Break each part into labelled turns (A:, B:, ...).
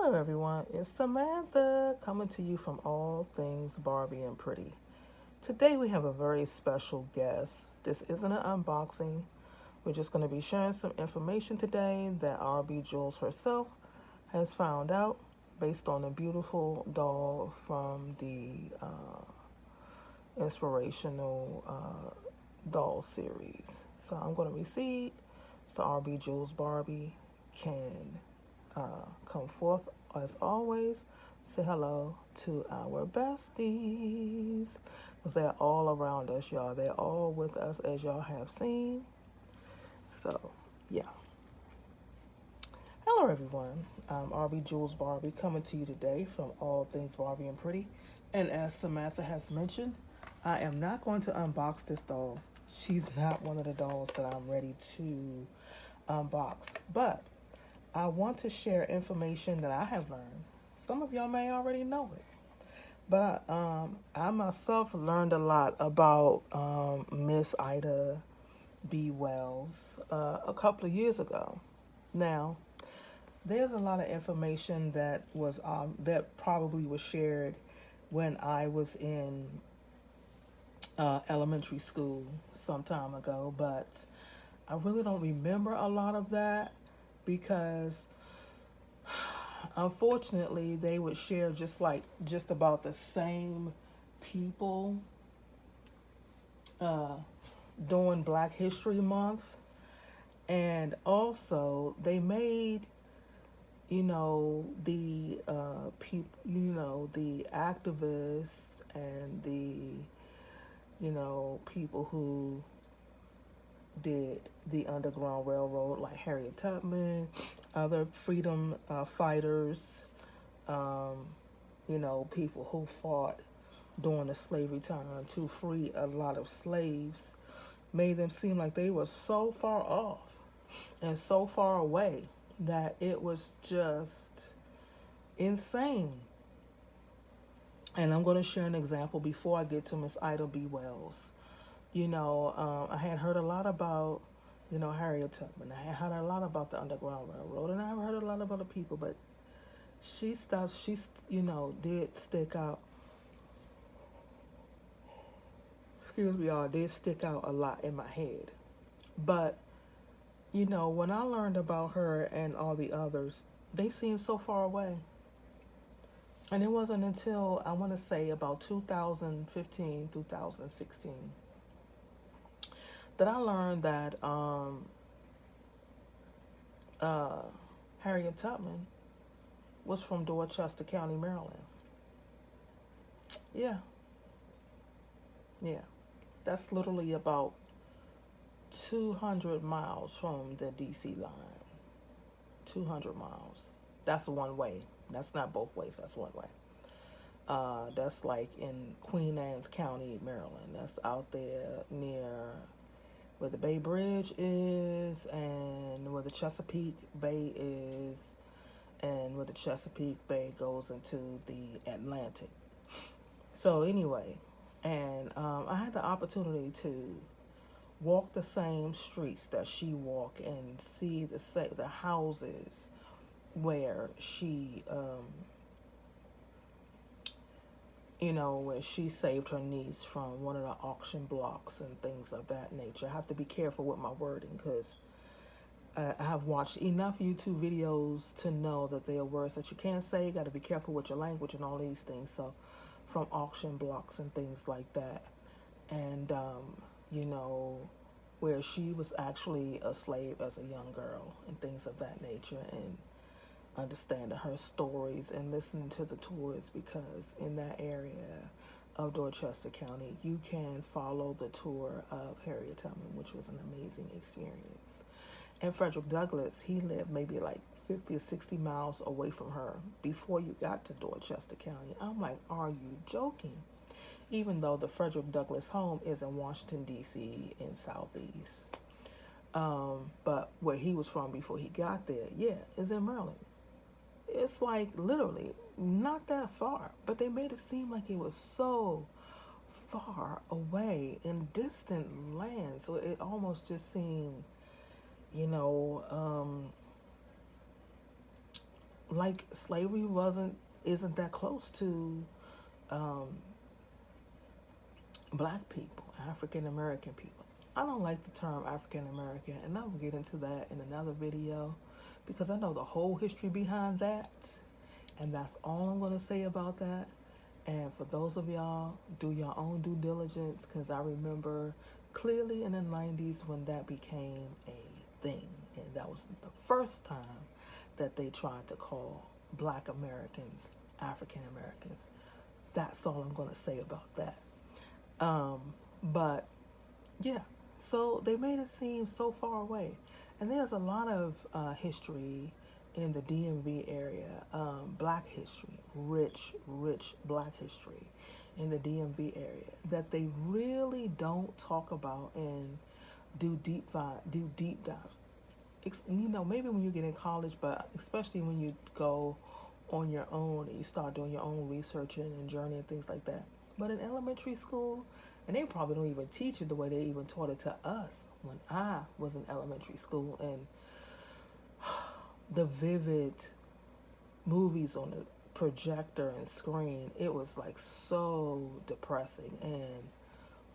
A: Hello, everyone. It's Samantha coming to you from All Things Barbie and Pretty. Today, we have a very special guest. This isn't an unboxing. We're just going to be sharing some information today that RB Jules herself has found out based on a beautiful doll from the inspirational doll series. So, I'm going to receive so RB Jules Barbie can come forth as always. Say hello to our besties because they're all around us, y'all. They're all with us, as y'all have seen. So, yeah. Hello, everyone. I'm RB Jules Barbie coming to you today from All Things Barbie and Pretty. And as Samantha has mentioned, I am not going to unbox this doll. She's not one of the dolls that I'm ready to unbox. But I want to share information that I have learned. Some of y'all may already know it. But I myself learned a lot about Miss Ida B. Wells a couple of years ago. Now, there's a lot of information that probably was shared when I was in elementary school some time ago, but I really don't remember a lot of that because unfortunately they would share just about the same people uh, during Black History Month, and also they made the people, the activists and the people who did the Underground Railroad, like Harriet Tubman, other freedom fighters, um, people who fought during the slavery time to free a lot of slaves, made them seem like they were so far off and so far away that it was just insane. And I'm going to share an example before I get to Miss Ida B. Wells. I had heard a lot about, Harriet Tubman. I had heard a lot about the Underground Railroad, and I heard a lot about the people, but did stick out. Excuse me, y'all, did stick out a lot in my head. But, when I learned about her and all the others, they seemed so far away. And it wasn't until, I want to say, about 2015, 2016, that I learned that uh, Harriet Tubman was from Dorchester County, Maryland. Yeah, yeah. That's literally about 200 miles from the DC line. 200 miles. That's one way. That's not both ways. That's one way. That's like in Queen Anne's County, Maryland. That's out there near where the Bay Bridge is and where the Chesapeake Bay is and where the Chesapeake Bay goes into the Atlantic. So anyway, and I had the opportunity to walk the same streets that she walked and see the houses where where she saved her niece from one of the auction blocks and things of that nature. I have to be careful with my wording because I have watched enough YouTube videos to know that there are words that you can't say. You got to be careful with your language and all these things. So, from auction blocks and things like that. And, where she was actually a slave as a young girl and things of that nature. And understanding her stories and listening to the tours, because in that area of Dorchester County, you can follow the tour of Harriet Tubman, which was an amazing experience. And Frederick Douglass, he lived maybe like 50 or 60 miles away from her before you got to Dorchester County. I'm like, are you joking? Even though the Frederick Douglass home is in Washington, D.C. in Southeast. But where he was from before he got there, yeah, is in Maryland. It's like literally not that far, but they made it seem like it was so far away in distant land. So it almost just seemed, you know, like slavery isn't that close to um, black people, African American people. I don't like the term African American, and I will get into that in another video because I know the whole history behind that, and that's all I'm going to say about that. And for those of y'all, do your own due diligence because I remember clearly in the 90s when that became a thing, and that was the first time that they tried to call black Americans African Americans. That's all I'm going to say about that. Um, but yeah, so they made it seem so far away. And there's a lot of history in the DMV area, black history, rich black history in the DMV area that they really don't talk about and do deep dives. You know, maybe when you get in college, but especially when you go on your own and you start doing your own research and journey and things like that. But in elementary school, and they probably don't even teach it the way they even taught it to us when I was in elementary school, and the vivid movies on the projector and screen, it was like so depressing. And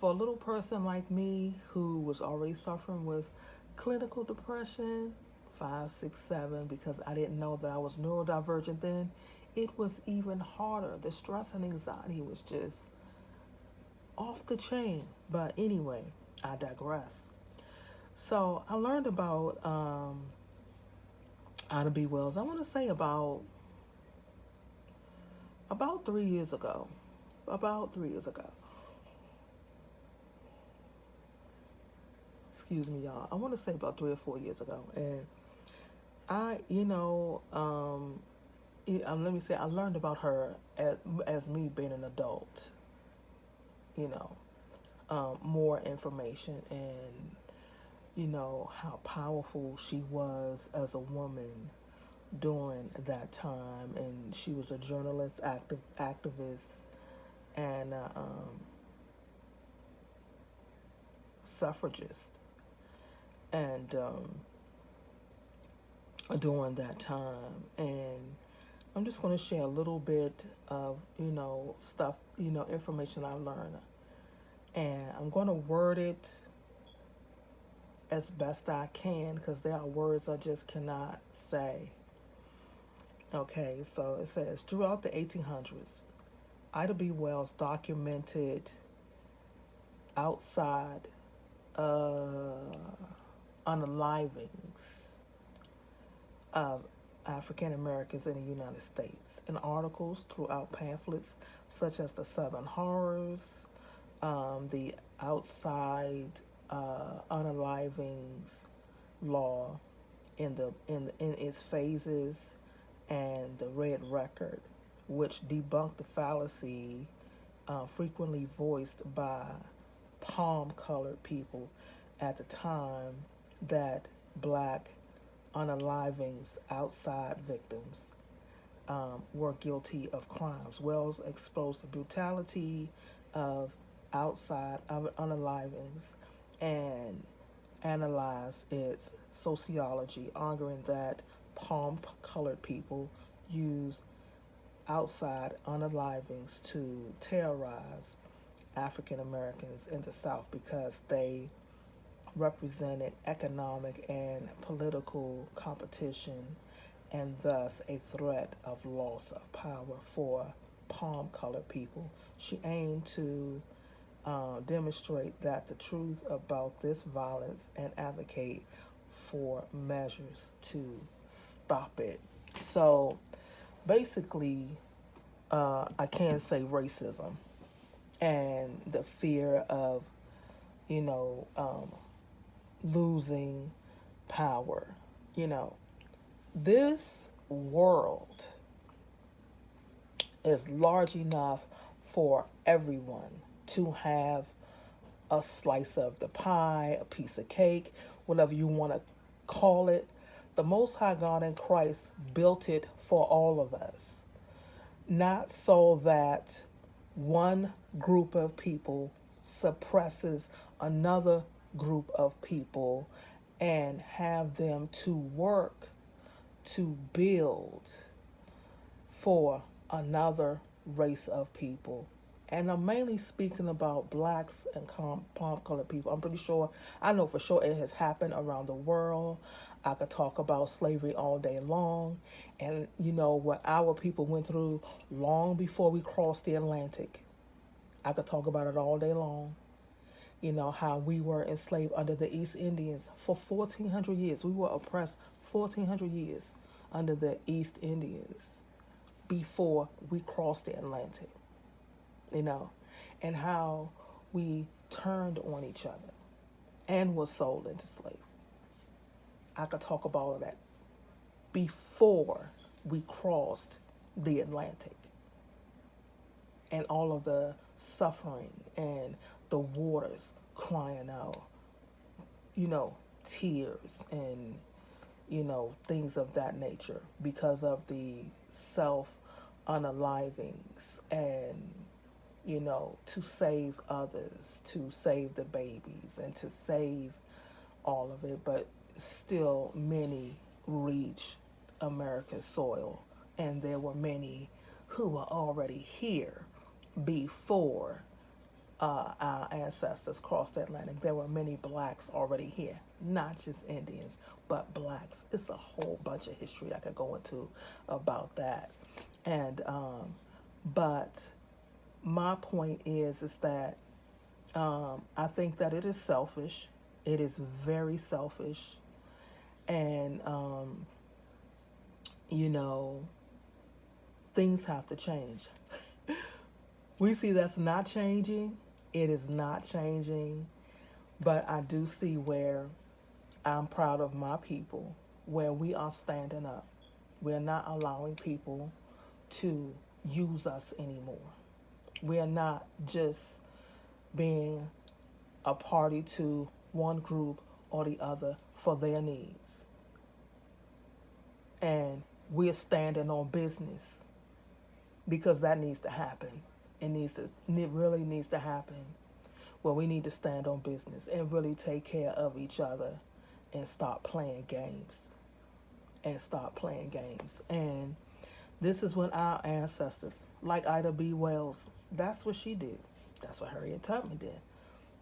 A: for a little person like me who was already suffering with clinical depression, 5, 6, 7, because I didn't know that I was neurodivergent then, it was even harder. The stress and anxiety was just off the chain. But anyway, I digress. So I learned about Ida B. Wells. I want to say about 3 years ago. About 3 years ago. Excuse me, y'all. I want to say about 3 or 4 years ago, and I, let me say, I learned about her as me being an adult. You know, more information and how powerful she was as a woman during that time, and she was a journalist, activist, and suffragist, and during that time. And I'm just going to share a little bit of stuff, information I learned, and I'm going to word it as best I can because there are words I just cannot say. Okay, so it says throughout the 1800s, Ida B. Wells documented outside unalivings of African Americans in the United States in articles throughout pamphlets such as the Southern Horrors, the Outside Unalivings Law in its phases, and the Red Record, which debunked the fallacy frequently voiced by palm-colored people at the time that black unalivings outside victims were guilty of crimes. Wells exposed the brutality of outside unalivings and analyzed its sociology, arguing that palm-colored people use outside unalivings to terrorize African Americans in the South because they represented economic and political competition and thus a threat of loss of power for palm-colored people. She aimed to demonstrate that the truth about this violence and advocate for measures to stop it. So basically, I can say racism and the fear of, losing power. This world is large enough for everyone to have a slice of the pie, a piece of cake, whatever you want to call it. The Most High God in Christ built it for all of us, not so that one group of people suppresses another group of people and have them to work to build for another race of people. And I'm mainly speaking about blacks and palm colored people. I'm pretty sure, I know for sure it has happened around the world. I could talk about slavery all day long. And, what our people went through long before we crossed the Atlantic. I could talk about it all day long. How we were enslaved under the East Indians for 1,400 years. We were oppressed 1,400 years under the East Indians before we crossed the Atlantic, and how we turned on each other and was sold into slavery. I could talk about all of that before we crossed the Atlantic, and all of the suffering and the waters crying out, tears and, things of that nature because of the self unalivings and, to save others, to save the babies and to save all of it. But still many reach America's soil, and there were many who were already here before our ancestors crossed the Atlantic. There were many blacks already here, not just Indians, but blacks. It's a whole bunch of history I could go into about that. And but my point is that I think that it is selfish. It is very selfish, and things have to change. We see that's not changing. It is not changing. But I do see where I'm proud of my people, where we are standing up. We're not allowing people to use us anymore. We're not just being a party to one group or the other for their needs. And we're standing on business because that needs to happen. It really needs to happen. Well, we need to stand on business and really take care of each other and stop playing games. And this is when our ancestors, like Ida B. Wells, that's what she did. That's what Harriet Tubman did.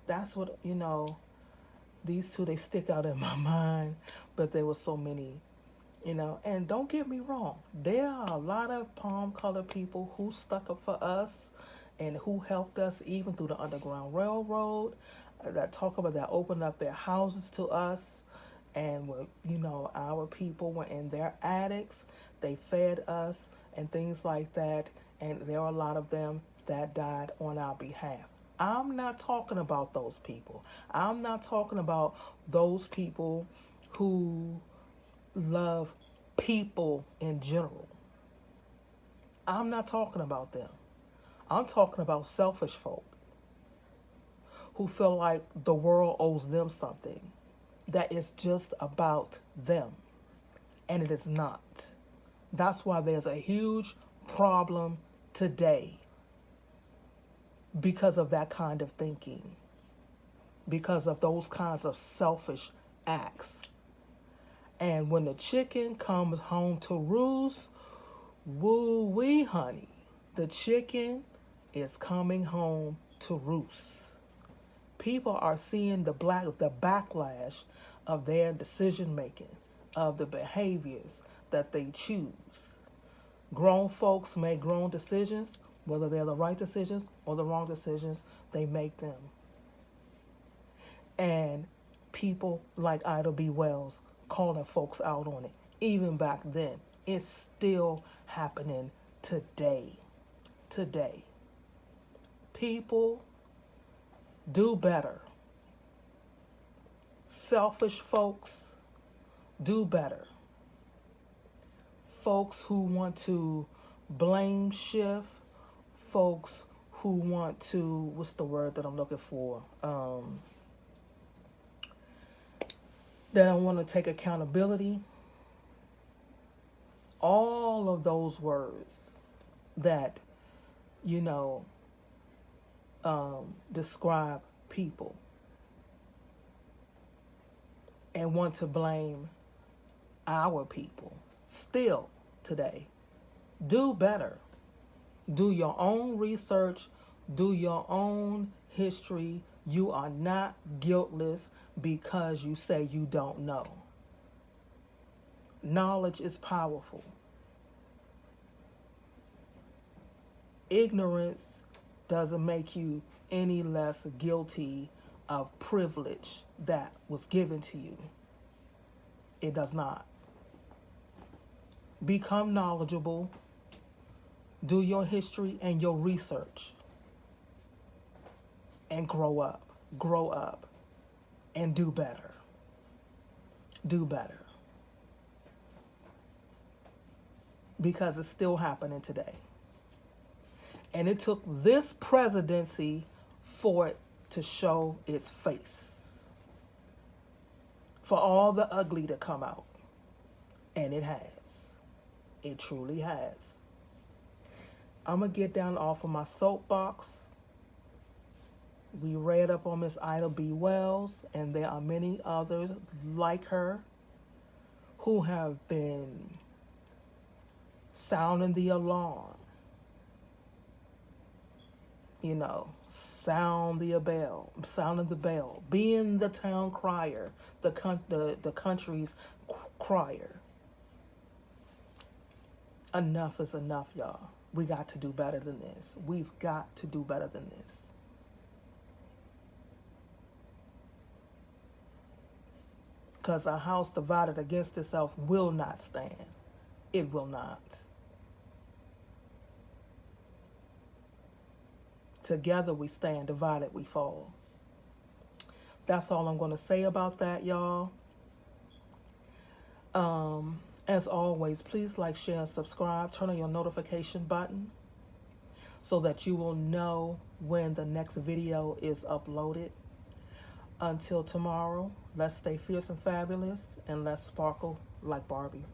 A: That's what, these two, they stick out in my mind, but there were so many, and don't get me wrong, there are a lot of palm-colored people who stuck up for us and who helped us even through the Underground Railroad, that opened up their houses to us, and our people were in their attics, they fed us and things like that, and there are a lot of them that died on our behalf. I'm not talking about those people. I'm not talking about those people who love people in general. I'm not talking about them. I'm talking about selfish folk who feel like the world owes them something, that is just about them, and it is not. That's why there's a huge problem today because of that kind of thinking, because of those kinds of selfish acts. And when the chicken comes home to roost, woo-wee, honey, the chicken is coming home to roost. People are seeing the backlash of their decision making, of the behaviors that they choose. Grown folks make grown decisions, whether they're the right decisions or the wrong decisions, they make them. And people like Ida B. Wells calling folks out on it, even back then, it's still happening today. People, do better. Selfish folks, do better. Folks who want to blame shift, folks who want to, what's the word that I'm looking for? That don't want to take accountability. All of those words that, describe people and want to blame our people still today. Do better. Do your own research. Do your own history. You are not guiltless because you say you don't know. Knowledge is powerful. Ignorance doesn't make you any less guilty of privilege that was given to you. It does not. Become knowledgeable. Do your history and your research. And grow up. Grow up. And do better. Do better. Because it's still happening today. And it took this presidency for it to show its face. For all the ugly to come out. And it has. It truly has. I'm going to get down off of my soapbox. We read up on Miss Ida B. Wells, and there are many others like her who have been sounding the alarm. You know, sounding the bell, being the town crier, the country's crier. Enough is enough, y'all. We got to do better than this. We've got to do better than this. Because a house divided against itself will not stand. It will not. Together we stand, divided we fall. That's all I'm going to say about that, y'all. As always, please like, share, and subscribe. Turn on your notification button so that you will know when the next video is uploaded. Until tomorrow, let's stay fierce and fabulous, and let's sparkle like Barbie.